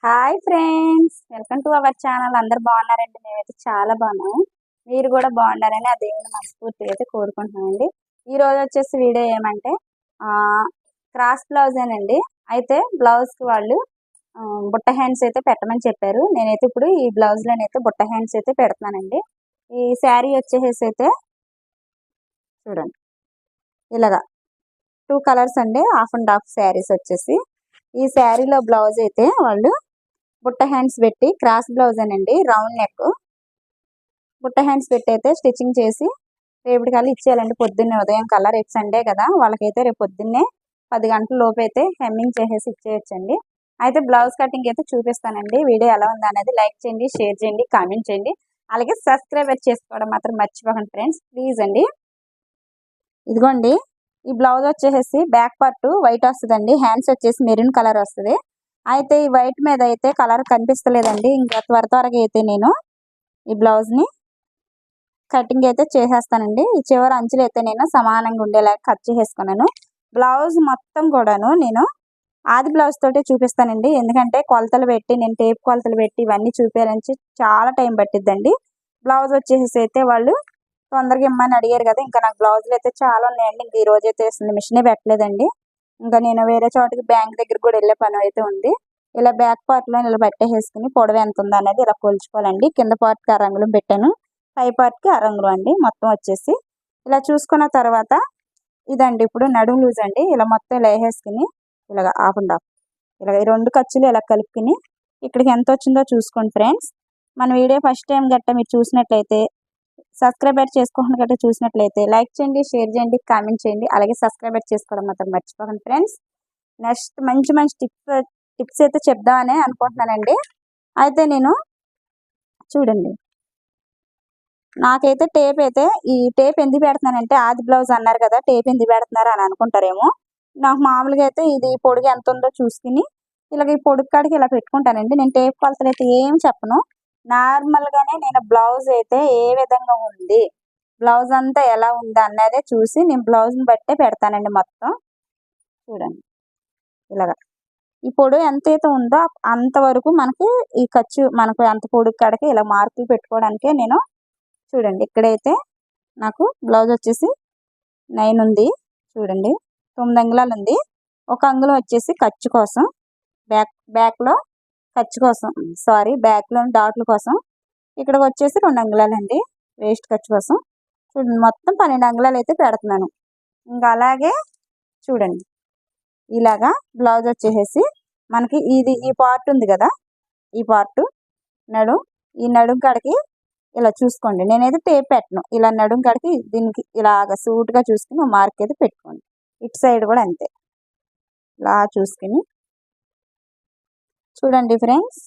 Hi friends, welcome to our channel. అందరు బాగున్నారండి? మేమైతే చాలా బాగున్నాము. మీరు కూడా బాగున్నారని ఆ దేవుని మనస్ఫూర్తిగా అయితే కోరుకుంటున్నామండి. ఈ రోజు వచ్చేసి వీడియో ఏమంటే క్రాస్ బ్లౌజేనండి. అయితే బ్లౌజ్కి వాళ్ళు బుట్ట హ్యాండ్స్ అయితే పెట్టమని చెప్పారు. నేనైతే ఇప్పుడు ఈ బ్లౌజ్లోనైతే బుట్ట హ్యాండ్స్ అయితే పెడుతున్నానండి. ఈ శారీ వచ్చేసి అయితే చూడండి, ఇలాగా 2 కలర్స్ అండి, హాఫ్ అండ్ హాఫ్ శారీస్ వచ్చేసి. ఈ శారీలో బ్లౌజ్ అయితే వాళ్ళు బుట్ట హ్యాండ్స్ పెట్టి క్రాస్ బ్లౌజ్ అనండి, రౌండ్ నెక్ బుట్ట హ్యాండ్స్ పెట్టి అయితే స్టిచ్చింగ్ చేసి రేపటి కల్లా ఇచ్చేయాలండి. పొద్దున్నే ఉదయం కల్లా, రేపు సండే కదా, వాళ్ళకైతే రేపు పొద్దున్నే 10 గంటల లోపు అయితే హెమ్మింగ్ చేసేసి ఇచ్చేయచ్చండి. అయితే బ్లౌజ్ కటింగ్ అయితే చూపిస్తానండి. వీడియో ఎలా ఉంది అనేది లైక్ చేయండి, షేర్ చేయండి, కామెంట్ చేయండి. అలాగే సబ్స్క్రైబ్ చేసుకోవడం మాత్రం మర్చిపోకండి ఫ్రెండ్స్, ప్లీజ్ అండి. ఇదిగోండి, ఈ బ్లౌజ్ వచ్చేసి బ్యాక్ పార్ట్ వైట్ వస్తుందండి, హ్యాండ్స్ వచ్చేసి మెరూన్ కలర్ వస్తుంది. అయితే ఈ వైట్ మీద అయితే కలర్ కనిపిస్తలేదండి. ఇంకా త్వరగా అయితే నేను ఈ బ్లౌజ్ని కటింగ్ అయితే చేసేస్తానండి. ఈ చివరి అంచులు అయితే నేను సమానంగా ఉండేలాగా కట్ చేసేసుకున్నాను. బ్లౌజ్ మొత్తం కూడాను నేను ఆది బ్లౌజ్ తోటే చూపిస్తానండి. ఎందుకంటే కొలతలు పెట్టి, నేను టేప్ కొలతలు పెట్టి ఇవన్నీ చూపించాలని చాలా టైం పట్టిద్దండి. బ్లౌజ్ వచ్చేసి అయితే వాళ్ళు తొందరగా ఇమ్మని అడిగారు కదా, ఇంకా నాకు బ్లౌజులు అయితే చాలా ఉన్నాయండి. ఇంక ఈ రోజు అయితే మిషనే పెట్టలేదండి. ఇంకా నేను వేరే చోటకి బ్యాంక్ దగ్గర కూడా వెళ్ళే పని అయితే ఉంది. ఇలా బ్యాక్ పార్ట్లో ఇలా పెట్టేసుకుని పొడవు ఎంత ఉందో అనేది ఇలా కొలుచుకోవాలండి. కింద పార్ట్కి ఆ రంగులు పెట్టాను, పై పార్ట్కి ఆ రంగులు అండి. మొత్తం వచ్చేసి ఇలా చూసుకున్న తర్వాత ఇదండి ఇప్పుడు నడుము లూజ్ అండి. ఇలా మొత్తం ఇలా వేసేసుకుని ఇలాగ హాఫ్ అండ్ హాఫ్ ఇలా ఈ 2 ఖర్చులు ఇలా కలుపుకుని ఇక్కడికి ఎంత వచ్చిందో చూసుకోండి ఫ్రెండ్స్. మన వీడియో ఫస్ట్ టైం గట్ట మీరు చూసినట్లయితే, సబ్స్క్రైబర్ చేసుకోకుండా గట్రా చూసినట్లయితే లైక్ చేయండి, షేర్ చేయండి, కామెంట్ చేయండి. అలాగే సబ్స్క్రైబర్ చేసుకోవడం మాత్రం మర్చిపోకండి ఫ్రెండ్స్. నెక్స్ట్ మంచి మంచి టిప్స్ అయితే చెప్దామని అనుకుంటున్నానండి. అయితే నేను చూడండి, నాకైతే టేప్ అయితే, ఈ టేప్ ఎందుకు పెడుతున్నానంటే ఆది బ్లౌజ్ అన్నారు కదా, టేప్ ఎందుకు పెడుతున్నారు అని అనుకుంటారేమో. నాకు మామూలుగా అయితే ఇది పొడుగు ఎంత ఉందో చూసుకుని ఇలాగ ఈ పొడుగు కాడికి ఇలా పెట్టుకుంటానండి. నేను టేప్ కొలతలు అయితే ఏం చెప్పను. నార్మల్గానే నేను బ్లౌజ్ అయితే ఏ విధంగా ఉంది, బ్లౌజ్ అంతా ఎలా ఉంది అన్నదే చూసి నేను బ్లౌజ్ని బట్టే పెడతానండి. మొత్తం చూడండి, ఇలాగా ఈ పొడవు ఎంతైతే ఉందో అంతవరకు మనకి ఈ ఖర్చు, మనకు అంత పొడుగు కాడికి ఇలా మార్కులు పెట్టుకోవడానికే నేను చూడండి. ఇక్కడైతే నాకు బ్లౌజ్ వచ్చేసి 9 ఉంది చూడండి, 9 అంగుళాలు ఉంది. 1 అంగుళం వచ్చేసి ఖర్చు కోసం, బ్యాక్లో ఖర్చు కోసం, బ్యాక్లో డాట్ల కోసం. ఇక్కడికి వచ్చేసి 2 అంగుళాలు అండి వేస్ట్ ఖర్చు కోసం. చూడండి, మొత్తం 12 అంగుళాలు అయితే పెడుతున్నాను. ఇంకా అలాగే చూడండి, ఇలాగా బ్లౌజ్ వచ్చేసి మనకి ఈ పార్ట్ ఉంది కదా, ఈ పార్ట్ ఈ నడుం కాడికి ఇలా చూసుకోండి. నేనైతే టేప్ పెట్టను, ఇలా నడుం కాడికి దీనికి ఇలాగ సూట్గా చూసుకుని మార్క్ అయితే పెట్టుకోండి. ఇటు సైడ్ కూడా అంతే, ఇలా చూసుకుని చూడండి ఫ్రెండ్స్.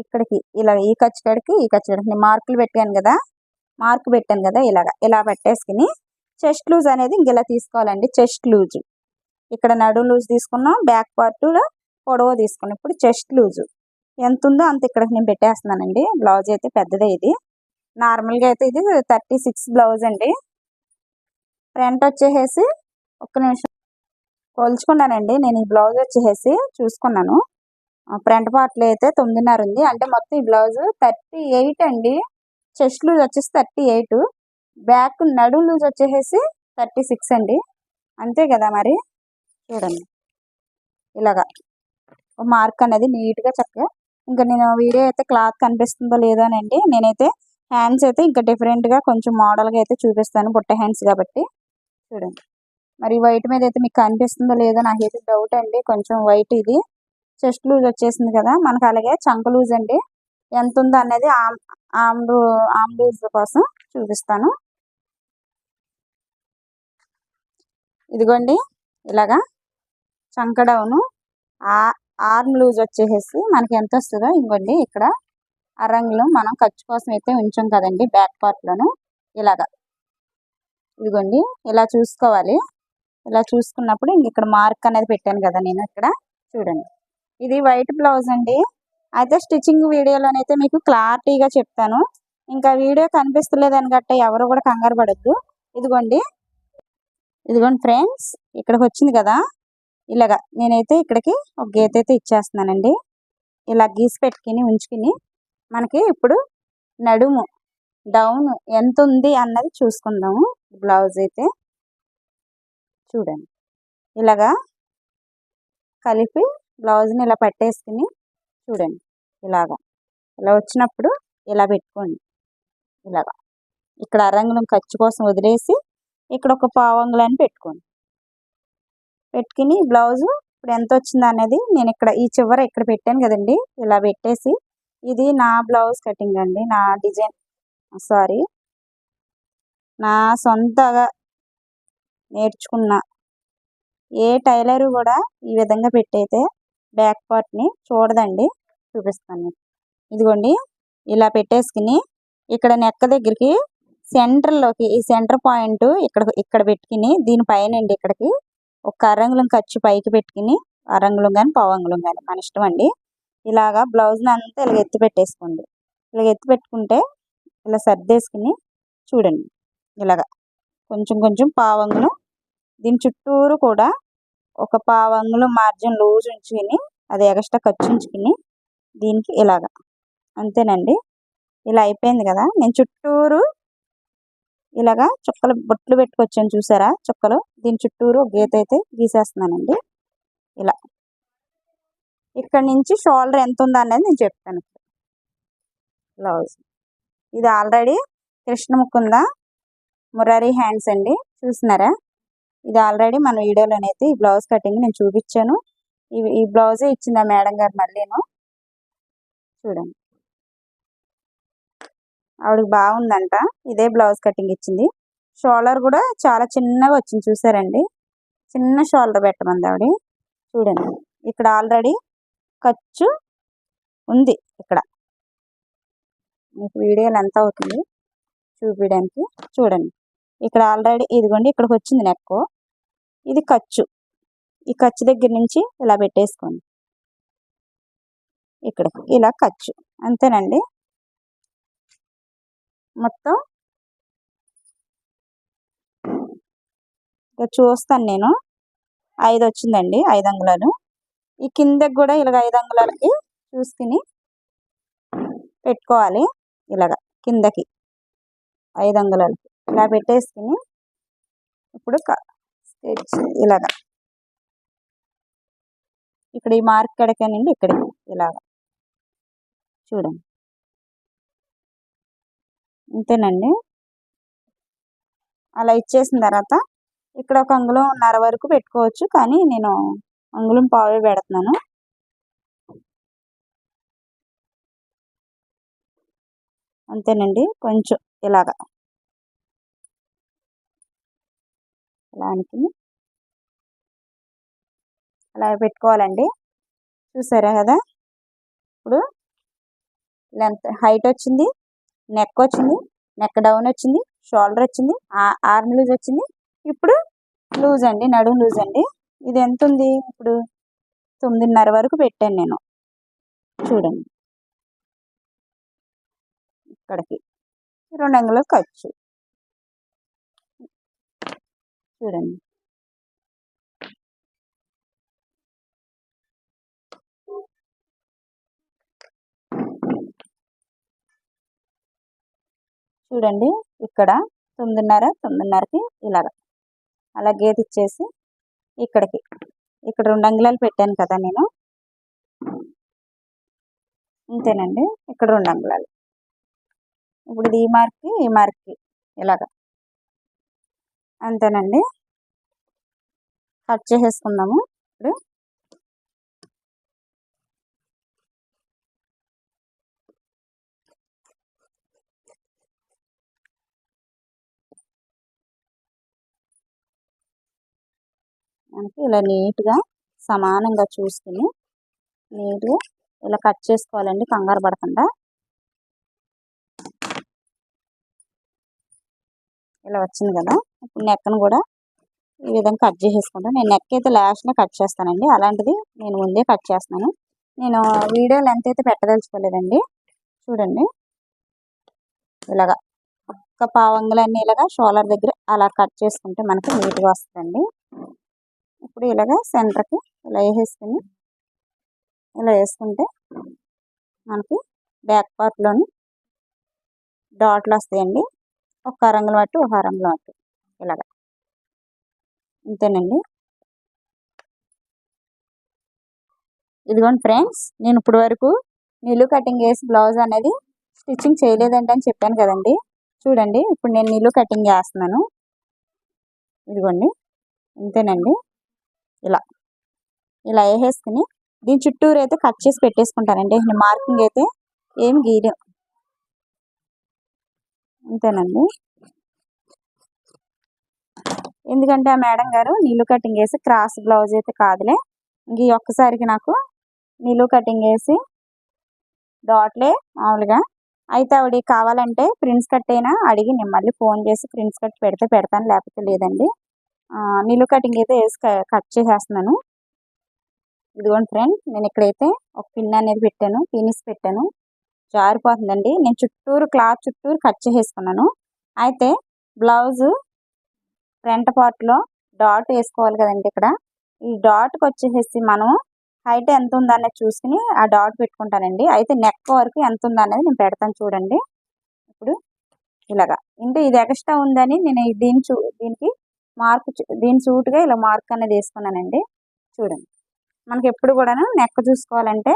ఇక్కడికి ఇలా ఈ ఖర్చు కాడికి నేను మార్కులు పెట్టాను కదా, ఇలా పెట్టేసుకుని చెస్ట్ లూజ్ అనేది ఇంక ఇలా తీసుకోవాలండి. చెస్ట్ లూజ్ ఇక్కడ నడు లూజ్ తీసుకున్నాం, బ్యాక్ పార్ట్లో పొడవు తీసుకున్నాం. ఇప్పుడు చెస్ట్ లూజు ఎంత ఉందో అంత ఇక్కడికి నేను పెట్టేస్తున్నానండి. బ్లౌజ్ అయితే పెద్దదే, ఇది నార్మల్గా అయితే ఇది 36 బ్లౌజ్ అండి. ఫ్రంట్ వచ్చేసి ఒక్క నిమిషం కొలుచుకున్నానండి. నేను ఈ బ్లౌజ్ వచ్చేసి చూసుకున్నాను, ఫ్రంట్ పార్ట్లో అయితే 9.5 ఉంది. అంటే మొత్తం ఈ బ్లౌజ్ 38 అండి. చెస్ట్ లూజ్ వచ్చేసి 38, బ్యాక్ నడు లూజ్ వచ్చేసి 36 అండి. అంతే కదా మరి. చూడండి, ఇలాగా మార్క్ అనేది నీట్గా చక్కగా. ఇంకా నేను వీడియో అయితే క్లాత్ కనిపిస్తుందో లేదో అనండి, నేనైతే హ్యాండ్స్ అయితే ఇంకా డిఫరెంట్గా కొంచెం మోడల్గా అయితే చూపిస్తాను, బుట్ట హ్యాండ్స్ కాబట్టి. చూడండి, మరి వైట్ మీద అయితే మీకు కనిపిస్తుందో లేదో నాకైతే డౌట్ అండి. కొంచెం వైట్, ఇది చెస్ట్ లూజ్ వచ్చేసింది కదా మనకు. అలాగే చంక లూజ్ అండి ఎంత ఉందో అనేది ఆమ్ లూజ్ కోసం చూపిస్తాను. ఇదిగోండి, ఇలాగా చంక డౌను ఆర్మ్ లూజ్ వచ్చేసి మనకి ఎంత వస్తుందో ఇంకోండి, ఇక్కడ ఆ రంగులు మనం ఖర్చు కోసం అయితే ఉంచాం కదండి బ్యాక్ పార్ట్లోను. ఇలాగా ఇదిగోండి, ఇలా చూసుకోవాలి. ఇలా చూసుకున్నప్పుడు ఇంక ఇక్కడ మార్క్ అనేది పెట్టాను కదా నేను ఇక్కడ. చూడండి, ఇది వైట్ బ్లౌజ్ అండి. అయితే స్టిచ్చింగ్ వీడియోలోనైతే మీకు క్లారిటీగా చెప్తాను. ఇంకా వీడియో కనిపిస్తలేదని గట్ట ఎవరు కూడా కంగారు పడద్దు. ఇదిగోండి ఫ్రెండ్స్, ఇక్కడికి వచ్చింది కదా, ఇలాగా నేనైతే ఇక్కడికి ఒక గీత అయితే ఇచ్చేస్తున్నానండి. ఇలా గీసి పెట్టుకుని ఉంచుకుని మనకి ఇప్పుడు నడుము డౌన్ ఎంత ఉంది అన్నది చూసుకుందాము. బ్లౌజ్ అయితే చూడండి ఇలాగా కలిపి బ్లౌజ్ని ఇలా పట్టేసుకుని చూడండి ఇలాగా ఇలా వచ్చినప్పుడు ఇలా పెట్టుకోండి. ఇలాగా ఇక్కడ అరంగుళం ఖర్చు కోసం వదిలేసి ఇక్కడ ఒక పావంగులని పెట్టుకోండి. పెట్టుకుని బ్లౌజు ఇప్పుడు ఎంత వచ్చింది అనేది నేను ఇక్కడ ఈ చివర ఇక్కడ పెట్టాను కదండి. ఇలా పెట్టేసి ఇది నా బ్లౌజ్ కటింగ్ అండి, నా డిజైన్ నా సొంతగా నేర్చుకున్న ఏ టైలరు కూడా ఈ విధంగా పెట్టయితే బ్యాక్ పార్ట్ని చూడదండి. చూపిస్తాను. ఇదిగోండి ఇలా పెట్టేసుకుని ఇక్కడ నెక్క దగ్గరికి సెంటర్లోకి ఈ సెంటర్ పాయింట్ ఇక్కడ పెట్టుకుని దీనిపైన ఇక్కడికి ఒక అరంగుళం ఖర్చు పైకి పెట్టుకుని అరంగుళం కానీ పావంగుళం కానీ మన ఇష్టం అండి. ఇలాగా బ్లౌజ్ని అంతా ఇలా ఎత్తి పెట్టేసుకోండి. ఇలా ఎత్తి పెట్టుకుంటే ఇలా సర్దేసుకుని చూడండి ఇలాగా కొంచెం కొంచెం పావంగుళం దీని చుట్టూరు కూడా ఒక పావంగుళం మార్జిన్ లూజ్ ఉంచుకుని అది ఎక్స్ట్రా ఖర్చు ఉంచుకుని దీనికి ఇలాగా అంతేనండి. ఇలా అయిపోయింది కదా. నేను చుట్టూరు ఇలాగా చుక్కలు బొట్లు పెట్టుకొచ్చాను చూసారా చుక్కలు. దీని చుట్టూరు గీత అయితే గీసేస్తున్నానండి. ఇలా ఇక్కడ నుంచి షోల్డర్ ఎంత ఉందా అనేది నేను చెప్తాను. బ్లౌజ్ ఇది ఆల్రెడీ కృష్ణముకుంద మురారి హ్యాండ్స్ అండి, చూసినారా. ఇది ఆల్రెడీ మన వీడియోలోనైతే ఈ బ్లౌజ్ కటింగ్ నేను చూపించాను. ఈ బ్లౌజే ఇచ్చింది ఆ మేడం గారు మళ్ళీను. చూడండి ఆవిడకి బాగుందంట, ఇదే బ్లౌజ్ కటింగ్ ఇచ్చింది. షోల్డర్ కూడా చాలా చిన్నగా వచ్చింది చూసారండి. చిన్న షోల్డర్ పెట్టమంది ఆవిడ. చూడండి ఇక్కడ ఆల్రెడీ ఖర్చు ఉంది. ఇక్కడ మీకు వీడియోలు ఎంత అవుతుంది చూపించడానికి. చూడండి ఇక్కడ ఆల్రెడీ ఇదిగోండి ఇక్కడికి వచ్చింది నెక్. ఇది ఖర్చు. ఈ ఖర్చు దగ్గర నుంచి ఇలా పెట్టేసుకోండి. ఇక్కడ ఇలా ఖర్చు అంతేనండి. మొత్తం చూస్తాను నేను. 5 వచ్చిందండి, 5 అంగుళాలు. ఈ కిందకి కూడా ఇలాగ 5 అంగుళాలకి చూసుకుని పెట్టుకోవాలి. ఇలాగ కిందకి 5 అంగుళాలకి ఇలా పెట్టేసుకుని ఇప్పుడు ఇలాగా ఇక్కడ ఈ మార్క్ కడకనండి ఇక్కడికి ఇలాగ చూడండి అంతేనండి. అలా ఇచ్చేసిన తర్వాత ఇక్కడ ఒక అంగుళంన్నర వరకు పెట్టుకోవచ్చు, కానీ నేను అంగుళం పావే పెడుతున్నాను. అంతేనండి. కొంచెం ఇలాగా ఇలా అనుకుని అలా పెట్టుకోవాలండి. చూసారా కదా. ఇప్పుడు లెంత్ హైట్ వచ్చింది, నెక్ వచ్చింది, నెక్ డౌన్ వచ్చింది, షోల్డర్ వచ్చింది, ఆర్మ్ లూజ్ వచ్చింది. ఇప్పుడు లూజ్ అండి, నడుము లూజ్ అండి. ఇది ఎంత ఉంది ఇప్పుడు 9:30 వరకు పెట్టాను నేను. చూడండి ఇక్కడికి 2 అంగుళాలు ఖర్చు. చూడండి చూడండి ఇక్కడ 9:30కి ఇలాగ అలా గీత ఇచ్చేసి ఇక్కడ 2 అంగుళాలు పెట్టాను కదా నేను. అంతేనండి. ఇక్కడ 2 అంగుళాలు. ఇప్పుడు ఇది ఈ మార్క్కి ఇలాగ అంతేనండి. కట్ చేసేసుకుందాము. ఇప్పుడు మనకి ఇలా నీట్గా సమానంగా చూసుకుని నీట్గా ఇలా కట్ చేసుకోవాలండి, కంగారు పడకుండా. ఇలా వచ్చింది కదా. ఇప్పుడు నెక్ను కూడా ఈ విధంగా కట్ చేసేసుకుంటాను. నేను నెక్ అయితే లాస్ట్నే కట్ చేస్తానండి, అలాంటిది నేను ముందే కట్ చేస్తున్నాను. నేను వీడియో లెంత్ అయితే పెట్టదలుచుకోలేదండి. చూడండి ఇలాగా ఒక్క పావంగులన్నీ ఇలాగా షోల్డర్ దగ్గర అలా కట్ చేసుకుంటే మనకి నీట్గా వస్తుందండి. ఇప్పుడు ఇలాగా సెంటర్కి ఇలా వేసేసుకుని ఇలా వేసుకుంటే మనకి బ్యాక్ పార్ట్లోని డాట్లు వస్తాయండి. ఒక రంగులు పట్టి ఒక రంగులు పట్టి ఇలాగ. అంతేనండి. ఇదిగోండి ఫ్రెండ్స్, నేను ఇప్పుడు వరకు నిలువు కటింగ్ వేసి బ్లౌజ్ అనేది స్టిచ్చింగ్ చేయలేదండి అని చెప్పాను కదండి. చూడండి, ఇప్పుడు నేను నిలువు కటింగ్ వేస్తున్నాను. ఇదిగోండి, అంతేనండి. ఇలా ఇలా వేసేసుకుని దీని చుట్టూరు అయితే కట్ చేసి పెట్టేసుకుంటానండి. మార్కింగ్ అయితే ఏం గీయడం. అంతేనండి. ఎందుకంటే ఆ మేడం గారు నిలువు కటింగ్ వేసి క్రాస్ బ్లౌజ్ అయితే కాదులే, ఇంక ఈ ఒక్కసారికి నాకు నిలువు కటింగ్ వేసి డాట్లే మామూలుగా అయితే ఆవిడ కావాలంటే ప్రిన్స్ కట్ అయినా అడిగి నేను మళ్ళీ ఫోన్ చేసి ప్రిన్స్ కట్ పెడితే పెడతాను, లేకపోతే లేదండి. నిలువు కటింగ్ అయితే వేసి కట్ చేసేస్తున్నాను. ఇదిగోండి ఫ్రెండ్, నేను ఇక్కడైతే ఒక పిన్ అనేది పెట్టాను, పిన్స్ పెట్టాను. జారిపోతుందండి. నేను చుట్టూరు క్లాత్ చుట్టూరు కట్ చేసేసుకున్నాను. అయితే బ్లౌజు ఫ్రంట్ పార్ట్లో డాట్ వేసుకోవాలి కదండి. ఇక్కడ ఈ డాట్కి వచ్చేసేసి మనం హైట్ ఎంత ఉందనేది చూసుకుని ఆ డాట్ పెట్టుకుంటానండి. అయితే నెక్ వరకు ఎంత ఉందనేది నేను పెడతాను చూడండి. ఇప్పుడు ఇలాగా అంటే ఇది ఎక్స్ట్రా ఉందని నేను దీనికి మార్క్ దీని సూటుగా ఇలా మార్క్ అనేది వేసుకున్నానండి. చూడండి, మనకి ఎప్పుడు కూడా నెక్ చూసుకోవాలంటే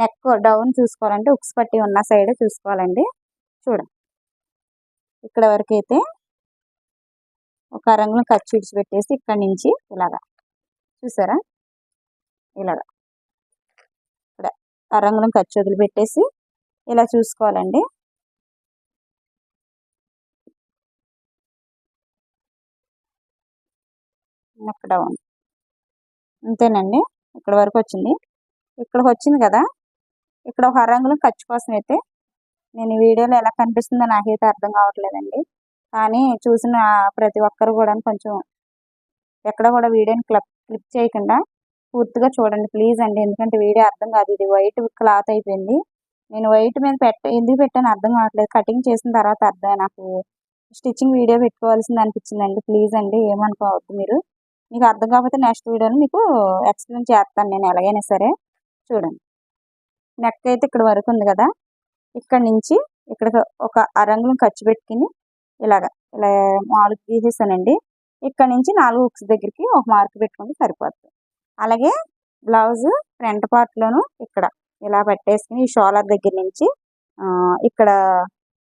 నెక్ డౌన్ చూసుకోవాలంటే ఉక్స్ పట్టి ఉన్న సైడ్ చూసుకోవాలండి. చూడండి, ఇక్కడ వరకు అయితే ఒక రంగును ఖర్చు విడిచిపెట్టేసి ఇక్కడ నుంచి ఇలాగా చూసారా, ఇలాగా ఇక్కడ ఆ రంగులను ఖర్చు వదిలిపెట్టేసి ఇలా చూసుకోవాలండి. నెక్ డౌన్ అంతేనండి. ఇక్కడ వరకు వచ్చింది. ఇక్కడికి వచ్చింది కదా, ఇక్కడ ఒక రంగులు ఖర్చు కోసం అయితే నేను ఈ వీడియోలో ఎలా కనిపిస్తుందో నాకైతే అర్థం కావట్లేదండి. కానీ చూసిన ప్రతి ఒక్కరు కూడా కొంచెం ఎక్కడ కూడా వీడియోని క్లిక్ చేయకుండా పూర్తిగా చూడండి ప్లీజ్ అండి. ఎందుకంటే వీడియో అర్థం కాదు. ఇది వైట్ క్లాత్ అయిపోయింది. నేను వైట్ మీద ఎందుకు పెట్టాను అర్థం కావట్లేదు. కటింగ్ చేసిన తర్వాత నాకు స్టిచ్చింగ్ వీడియో పెట్టుకోవాల్సింది అనిపించిందండి. ప్లీజ్ అండి, ఏమనుకోవద్దు మీరు. మీకు అర్థం కాకపోతే నెక్స్ట్ వీడియోని మీకు ఎక్స్ప్లెయిన్ చేస్తాను నేను ఎలాగైనా సరే. చూడండి, నెక్ అయితే ఇక్కడ వరకు ఉంది కదా, ఇక్కడ నుంచి ఇక్కడ ఒక రంగులను ఖర్చు పెట్టుకుని ఇలా మార్క్ తీసేసానండి. ఇక్కడ నుంచి 4 హుక్స్ దగ్గరికి ఒక మార్క్ పెట్టుకుంటే సరిపోతుంది. అలాగే బ్లౌజ్ ఫ్రంట్ పార్ట్లోను ఇక్కడ ఇలా పెట్టేసుకుని ఈ షోలర్ దగ్గర నుంచి ఇక్కడ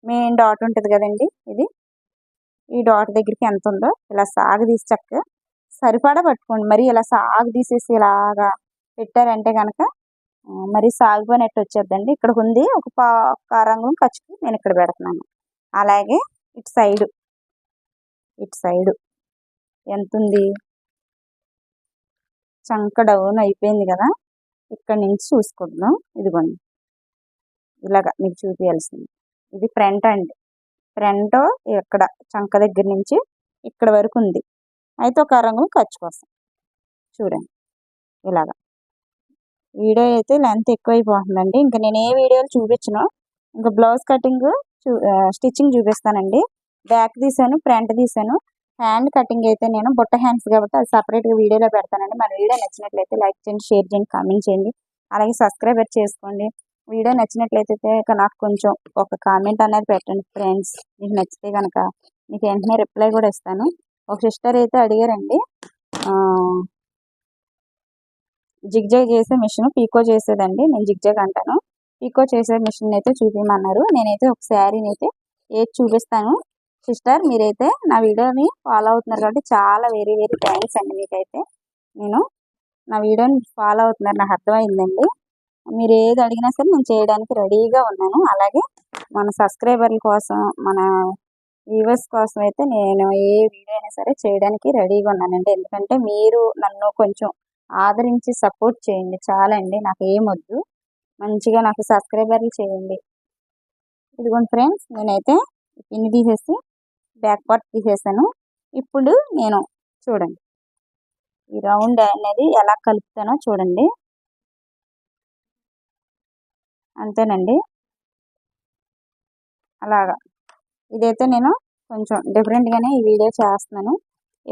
మెయిన్ డాట్ ఉంటుంది కదండి, ఈ డాట్ దగ్గరికి ఎంత ఉందో ఇలా సాగు తీసి చక్కగా సరిపడా పట్టుకోండి. మరి ఇలా సాగు తీసేసి ఇలాగా పెట్టారంటే కనుక మరి సాగిపోయినట్టు వచ్చేద్దండి. ఇక్కడ ఉంది ఒక రంగు ఖర్చుకి నేను ఇక్కడ పెడుతున్నాను. అలాగే ఇటు సైడు ఎంత ఉంది, చంక డౌన్ అయిపోయింది కదా, ఇక్కడ నుంచి చూసుకుందాం. ఇదిగోండి, ఇలాగా మీకు చూపించాల్సింది. ఇది ఫ్రంట్ అండి. ఫ్రంట్ ఇక్కడ చంక దగ్గర నుంచి ఇక్కడ వరకు ఉంది. అయితే ఒక రంగు ఖర్చు కోసం చూడండి. ఇలాగా వీడియో అయితే లెంత్ ఎక్కువైపోతుందండి. ఇంకా నేను ఏ వీడియోలు చూపించను, ఇంకా బ్లౌజ్ కటింగ్ స్టిచ్చింగ్ చూపిస్తానండి. బ్యాక్ తీసాను, ఫ్రంట్ తీసాను. హ్యాండ్ కటింగ్ అయితే నేను బుట్ట హ్యాండ్స్ కాబట్టి అది సపరేట్గా వీడియోలో పెడతానండి. మన వీడియో నచ్చినట్లయితే లైక్ చేయండి, షేర్ చేయండి, కామెంట్ చేయండి. అలాగే సబ్స్క్రైబర్ చేసుకోండి. వీడియో నచ్చినట్లయితే నాకు కొంచెం ఒక కామెంట్ అనేది పెట్టండి ఫ్రెండ్స్. మీకు నచ్చితే కనుక మీకు వెంటనే రిప్లై కూడా ఇస్తాను. ఒక సిస్టర్ అయితే అడిగారండి, జిగ్జాగ్ చేసే మిషన్ పీకో చేసేదండి. నేను జిగ్జాగ్ అంటాను. పీకో చేసే మిషన్ అయితే చూపించమన్నారు. నేనైతే ఒక శారీని అయితే ఏది చూపిస్తాను. సిస్టర్, మీరైతే నా వీడియోని ఫాలో అవుతున్నారు కాబట్టి చాలా వెరీ వెరీ థ్యాంక్స్ అండి. మీకైతే నా వీడియోని ఫాలో అవుతున్నారు, నాకు అర్థమైందండి. మీరు ఏది అడిగినా సరే నేను చేయడానికి రెడీగా ఉన్నాను. అలాగే మన సబ్స్క్రైబర్ల కోసం, మన వ్యూవర్స్ కోసం అయితే నేను ఏ వీడియో అయినా సరే చేయడానికి రెడీగా ఉన్నానండి. ఎందుకంటే మీరు నన్ను కొంచెం ఆదరించి సపోర్ట్ చేయండి చాలండి, నాకు ఏమొద్దు. మంచిగా నాకు సబ్స్క్రైబర్లు చేయండి. ఇదిగోండి ఫ్రెండ్స్, నేనైతే పిన్ తీసేసి బ్యాక్ పార్ట్ తీసేసాను. ఇప్పుడు నేను చూడండి ఈ రౌండ్ అనేది ఎలా కలుపుతానో చూడండి. అంతేనండి. అలాగా ఇదైతే నేను కొంచెం డిఫరెంట్గానే ఈ వీడియో చేస్తున్నాను.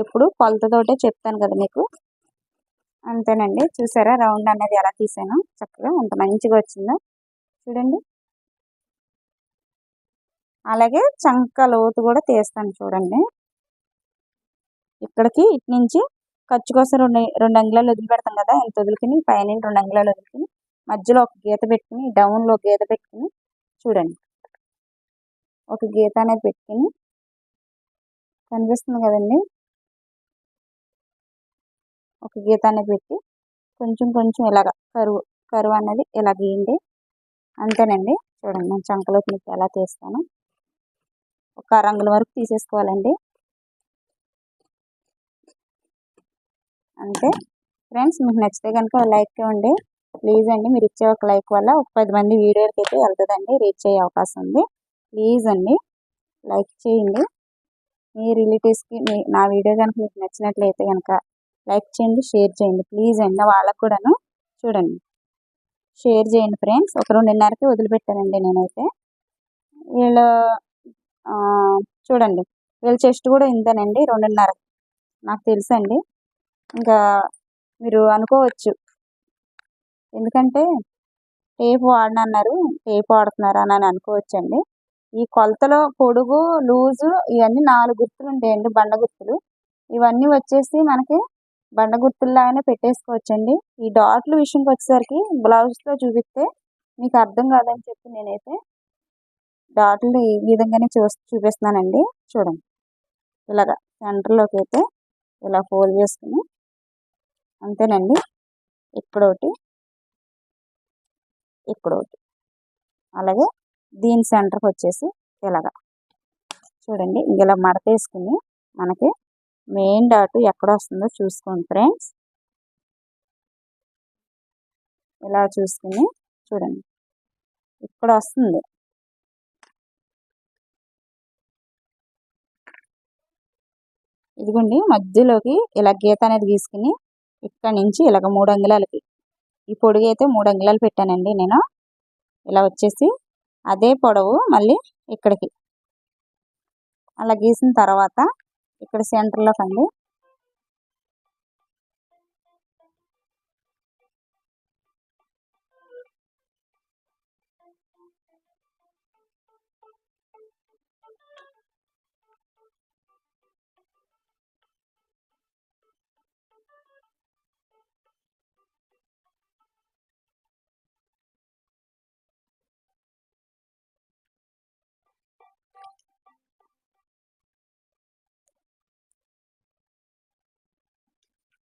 ఎప్పుడు కొలతతోటే చెప్తాను కదా మీకు. అంతేనండి. చూసారా రౌండ్ అనేది ఎలా తీసాను, చక్కగా ఎంత మంచిగా వచ్చిందో చూడండి. అలాగే చంక లోతు కూడా తీస్తాను చూడండి. ఇక్కడికి ఇటు నుంచి ఖర్చు కోసం రెండు అంగుళాలు వదిలిపెడతాం కదా, ఇంత వదులుకుని పైన 2 అంగుళాలు వదులుకుని మధ్యలో ఒక గీత పెట్టుకుని డౌన్లో గీత పెట్టుకుని చూడండి. ఒక గీత అనేది పెట్టుకుని కనిపిస్తుంది కదండి, ఒక గీత అనేది పెట్టి కొంచెం కొంచెం ఇలాగ కరువు అనేది ఇలా గీయండి. అంతేనండి. చూడండి నేను చంకలోకి మీకు ఎలా తీస్తాను. ఒక అరంగుల వరకు తీసేసుకోవాలండి. అంతే ఫ్రెండ్స్. మీకు నచ్చితే కనుక లైక్ ఇవ్వండి ప్లీజ్ అండి. మీరు ఇచ్చే ఒక లైక్ వల్ల ఒక 10 మంది వీడియోలకి అయితే వెళ్తుందండి, రీచ్ అయ్యే అవకాశం ఉంది. ప్లీజ్ అండి లైక్ చేయండి. మీ రిలేటివ్స్కి నా వీడియో కనుక మీకు నచ్చినట్లయితే కనుక లైక్ చేయండి, షేర్ చేయండి ప్లీజ్ అండి. వాళ్ళకు కూడాను చూడండి షేర్ చేయండి ఫ్రెండ్స్. ఒక 2:30కి వదిలిపెట్టానండి నేనైతే. వీళ్ళు చూడండి వీళ్ళ చెస్ట్ కూడా ఇంతేనండి, 2:30 నాకు తెలుసండి. ఇంకా మీరు అనుకోవచ్చు ఎందుకంటే టేప్ వాడనన్నారు, టేప్ వాడుతున్నారా అని అనుకోవచ్చండి. ఈ కొలతలో పొడుగు లూజు ఇవన్నీ 4 గుర్తులు ఉంటాయండి, బండ గుర్తులు. ఇవన్నీ వచ్చేసి మనకి బండ గుర్తుల్లాగానే పెట్టేసుకోవచ్చండి. ఈ డాట్ల విషయంకి వచ్చేసరికి బ్లౌజ్లో చూపిస్తే మీకు అర్థం కాదని చెప్పి నేనైతే డాట్లు ఈ విధంగానే చూపిస్తున్నానండి. చూడండి ఇలాగా సెంటర్లోకి అయితే ఇలా ఫోల్డ్ చేసుకుని అంతేనండి. ఇక్కడొకటి ఇక్కడొకటి అలాగే దీని సెంటర్కి వచ్చేసి ఇలాగా చూడండి. ఇలా మడతేసుకుని మనకి మెయిన్ డాట్ ఎక్కడ వస్తుందో చూసుకోండి ఫ్రెండ్స్. ఇలా చూసుకుని చూడండి ఇక్కడ వస్తుంది. ఇదిగోండి మధ్యలోకి ఇలా గీత అనేది గీసుకుని ఇక్కడ నుంచి ఇలాగ 3 అంగుళాలకి ఈ పొడుగు అయితే 3 అంగుళాలు పెట్టానండి నేను. ఇలా వచ్చేసి అదే పొడవు మళ్ళీ ఇక్కడికి అలా గీసిన తర్వాత ఇక్కడ సెంటర్లో కండి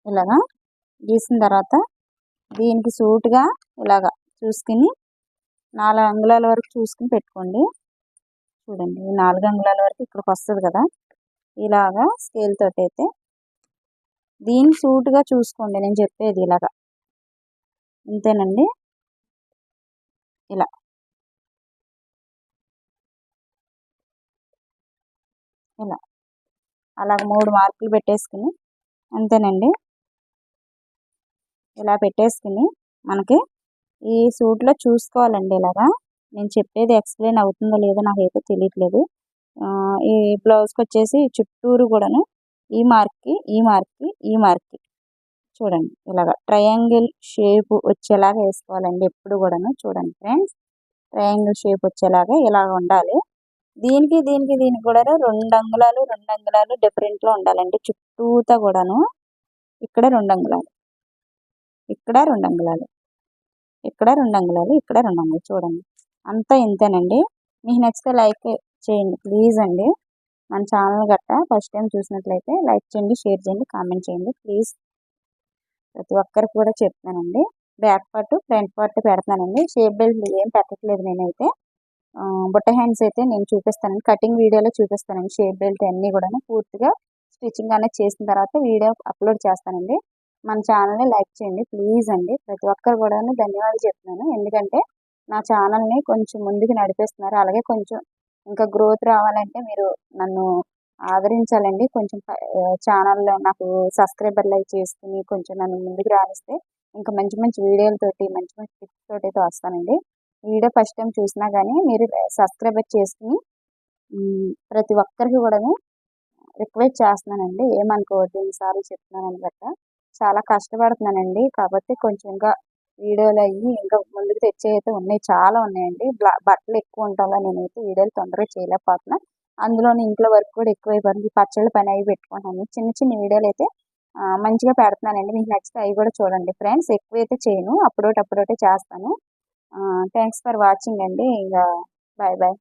ఇలాగా గీసిన తర్వాత దీనికి సూటుగా ఇలాగా చూసుకుని 4 అంగుళాల వరకు చూసుకుని పెట్టుకోండి. చూడండి ఈ 4 అంగుళాల వరకు ఇక్కడికి వస్తుంది కదా, ఇలాగా స్కేల్ తోటి అయితే దీన్ని సూటుగా చూసుకోండి నేను చెప్పేది. ఇలాగా అంతేనండి. ఇలా ఇలా అలాగ 3 మార్కులు పెట్టేసుకుని అంతేనండి. ఇలా పెట్టేసుకుని మనకి ఈ సూట్లో చూసుకోవాలండి. ఇలాగా నేను చెప్పేది ఎక్స్ప్లెయిన్ అవుతుందో లేదో నాకైతే తెలియట్లేదు. ఈ బ్లౌజ్కి వచ్చేసి చుట్టూరు కూడాను ఈ మార్క్కి ఈ మార్క్కి ఈ మార్క్కి చూడండి ఇలాగ ట్రయాంగిల్ షేప్ వచ్చేలాగా వేసుకోవాలండి ఎప్పుడు కూడాను. చూడండి ఫ్రెండ్స్ ట్రయాంగిల్ షేప్ వచ్చేలాగా ఇలాగ ఉండాలి. దీనికి కూడా 2 అంగుళాలు 2 అంగుళాలు డిఫరెంట్లో ఉండాలండి. చుట్టూతా కూడాను ఇక్కడ 2 అంగుళాలు, ఇక్కడ 2 అంగుళాలు, ఇక్కడ 2 అంగుళాలు, ఇక్కడ 2 అంగుళాలు. చూడండి అంతా ఇంతేనండి. మీకు నచ్చితే లైక్ చేయండి ప్లీజ్ అండి. మన ఛానల్ గట్ట ఫస్ట్ టైం చూసినట్లయితే లైక్ చేయండి, షేర్ చేయండి, కామెంట్ చేయండి ప్లీజ్. ప్రతి ఒక్కరికి కూడా చెప్తానండి. బ్యాక్ పార్ట్ ఫ్రంట్ పార్ట్ పెడతానండి. షేప్ బెల్ట్ ఏం పెట్టట్లేదు నేనైతే. బుట్ట హ్యాండ్స్ అయితే నేను చూపిస్తానండి, కటింగ్ వీడియోలో చూపిస్తానండి. షేప్ బెల్ట్ అన్నీ కూడా పూర్తిగా స్టిచ్చింగ్ అనేది చేసిన తర్వాత వీడియో అప్లోడ్ చేస్తానండి. మన ఛానల్ని లైక్ చేయండి ప్లీజ్ అండి. ప్రతి ఒక్కరు కూడా ధన్యవాదాలు చెప్తున్నాను, ఎందుకంటే నా ఛానల్ని కొంచెం ముందుకు నడిపిస్తున్నారు. అలాగే కొంచెం ఇంకా గ్రోత్ రావాలంటే మీరు నన్ను ఆదరించాలండి. కొంచెం ఛానల్లో నాకు సబ్స్క్రైబర్లు అవి చేసుకుని కొంచెం నన్ను ముందుకు రానిస్తే ఇంకా మంచి మంచి వీడియోలతోటి మంచి మంచి టిప్స్ తోటి అయితే వస్తానండి. వీడియో ఫస్ట్ టైం చూసినా కానీ మీరు సబ్స్క్రైబ్ చేసుకుని ప్రతి ఒక్కరికి కూడా రిక్వెస్ట్ చేస్తున్నానండి. ఏమనుకోవద్దు ఈసారి చెప్తున్నాను గట్రా. చాలా కష్టపడుతున్నానండి కాబట్టి కొంచెం ఇంకా వీడియోలు అయ్యి ఇంకా ముందుకు తెచ్చే అయితే ఉన్నాయి, చాలా ఉన్నాయండి. బట్టలు ఎక్కువ ఉంటాం వల్ల నేనైతే వీడియోలు తొందరగా చేయలేకపోతున్నా. అందులోని ఇంట్లో వర్క్ కూడా ఎక్కువైపోతుంది, పచ్చళ్ళ పని అవి పెట్టుకుంటాను. చిన్న చిన్న వీడియోలు అయితే మంచిగా పెడుతున్నానండి. మీకు నచ్చితే అవి కూడా చూడండి ఫ్రెండ్స్. ఎక్కువైతే చేయను, అప్పుడోటి అప్పుడోటే చేస్తాను. థ్యాంక్స్ ఫర్ వాచింగ్ అండి. ఇంకా బాయ్ బాయ్.